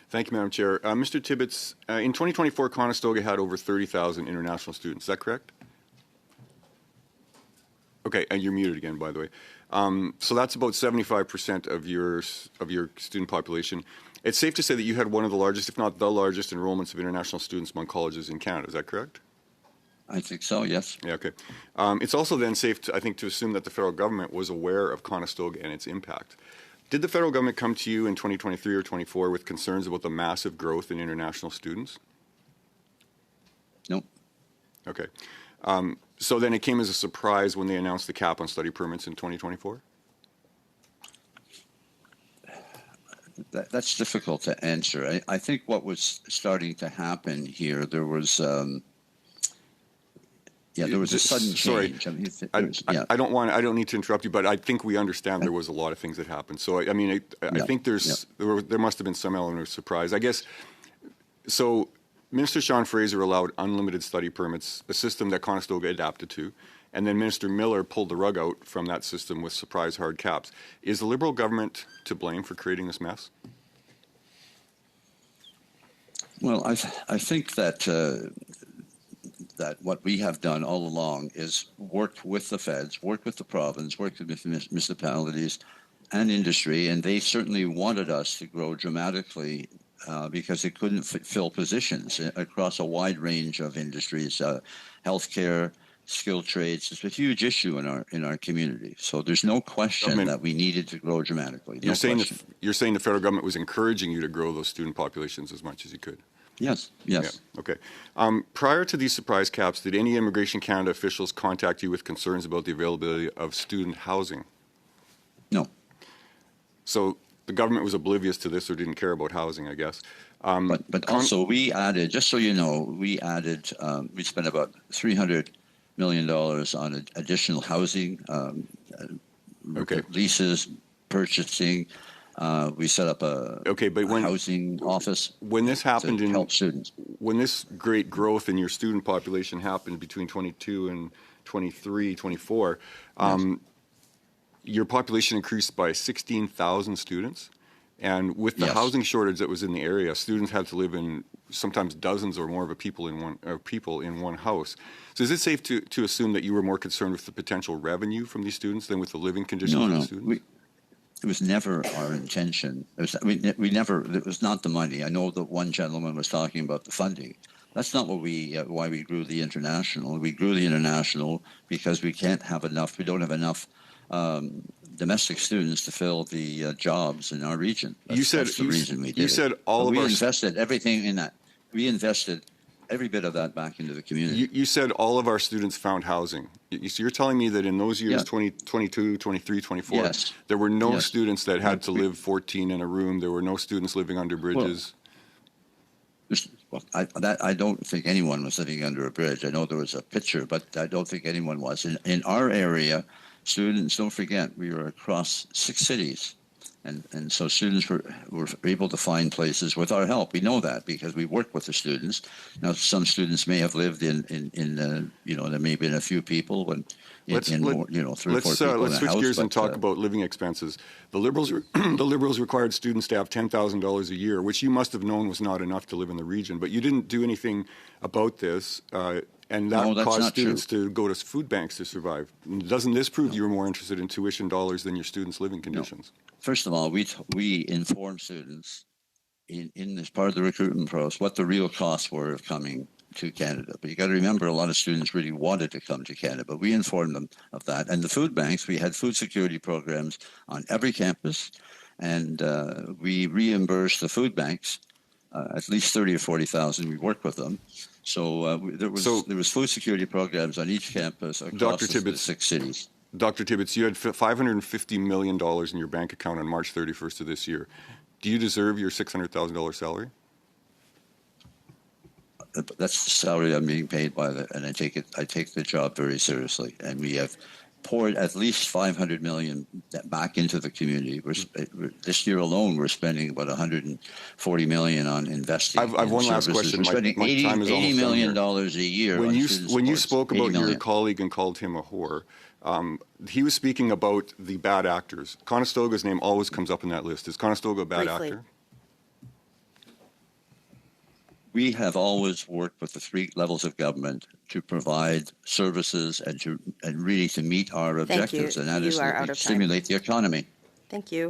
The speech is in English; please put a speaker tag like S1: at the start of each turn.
S1: Thank you, Madam Chair. Mr. Tibbetts, in 2024, Conestoga had over 30,000 international students. Is that correct? Okay, and you're muted again, by the way. So that's about 75% of your student population. It's safe to say that you had one of the largest, if not the largest, enrollments of international students among colleges in Canada. Is that correct?
S2: I think so, yes.
S1: Yeah, okay. It's also then safe, I think, to assume that the federal government was aware of Conestoga and its impact. Did the federal government come to you in 2023 or 24 with concerns about the massive growth in international students?
S2: No.
S1: Okay. So then it came as a surprise when they announced the cap on study permits in 2024?
S2: That's difficult to answer. I think what was starting to happen here, there was a sudden change.
S1: I don't need to interrupt you, but I think we understand there was a lot of things that happened. So I mean, I think there must have been some element of surprise. I guess so. Minister Sean Fraser allowed unlimited study permits, a system that Conestoga adapted to, and then Minister Miller pulled the rug out from that system with surprise hard caps. Is the Liberal government to blame for creating this mess?
S2: Well, I think that that what we have done all along is worked with the feds, worked with the province, worked with municipalities and industry, and they certainly wanted us to grow dramatically because they couldn't fill positions across a wide range of industries, healthcare, skilled trades. It's a huge issue in our community. So there's no question that we needed to grow dramatically.
S1: You're saying the federal government was encouraging you to grow those student populations as much as you could?
S2: Yes.
S1: Yeah, okay. Prior to these surprise caps, did any Immigration Canada officials contact you with concerns about the availability of student housing?
S2: No.
S1: So the government was oblivious to this or didn't care about housing, I guess.
S2: But also we added, just so you know, we spent about $300 million on additional housing, leases, purchasing. We set up a housing office.
S1: When this happened
S2: to help students.
S1: When this great growth in your student population happened between 22 and 23, 24, your population increased by 16,000 students. And with the housing shortage that was in the area, students had to live in sometimes dozens or more of people in one house. So is it safe to assume that you were more concerned with the potential revenue from these students than with the living conditions of the students?
S2: It was never our intention. We never. It was not the money. I know that one gentleman was talking about the funding. That's not what why we grew the international. We grew the international because we can't have enough. We don't have enough domestic students to fill the jobs in our region. That's the reason we did it. We invested everything in that. We invested every bit of that back into the community.
S1: You said all of our students found housing. So you're telling me that in those years, 2022, 23, 24, there were no students that had to live 14 in a room. There were no students living under bridges.
S2: I don't think anyone was living under a bridge. I know there was a picture, but I don't think anyone was. In our area, students, don't forget, we were across 6 cities. And so students were able to find places with our help. We know that because we work with the students. Now, some students may have lived in there may have been a few people when
S1: let's
S2: 3 or 4 people in a house.
S1: Let's switch gears and talk about living expenses. The Liberals required students to have $10,000 a year, which you must have known was not enough to live in the region. But you didn't do anything about this, and that caused students to go to food banks to survive. Doesn't this prove you were more interested in tuition dollars than your students' living conditions?
S2: No. First of all, we inform students in this part of the recruitment process what the real costs were of coming to Canada. But you got to remember, a lot of students really wanted to come to Canada, but we informed them of that. And the food banks, we had food security programs on every campus, and we reimbursed the food banks at least 30 or 40,000. We worked with them. So there was food security programs on each campus across the 6 cities.
S1: Dr. Tibbetts, you had $550 million in your bank account on March 31st of this year. Do you deserve your $600,000 salary?
S2: That's the salary I'm being paid by, and I take the job very seriously. And we have poured at least $500 million back into the community. This year alone, we're spending about $140 million on investing.
S1: I've one last question.
S2: We're spending $80 million a year.
S1: When you spoke about your colleague and called him a whore, he was speaking about the bad actors. Conestoga's name always comes up in that list. Is Conestoga a bad actor?
S2: we have always worked with the three levels of government to provide services and really to meet our
S3: Thank you.
S2: objectives, and that is
S3: You are
S2: that
S3: out
S2: we
S3: of time.
S2: stimulate the economy.
S3: Thank you.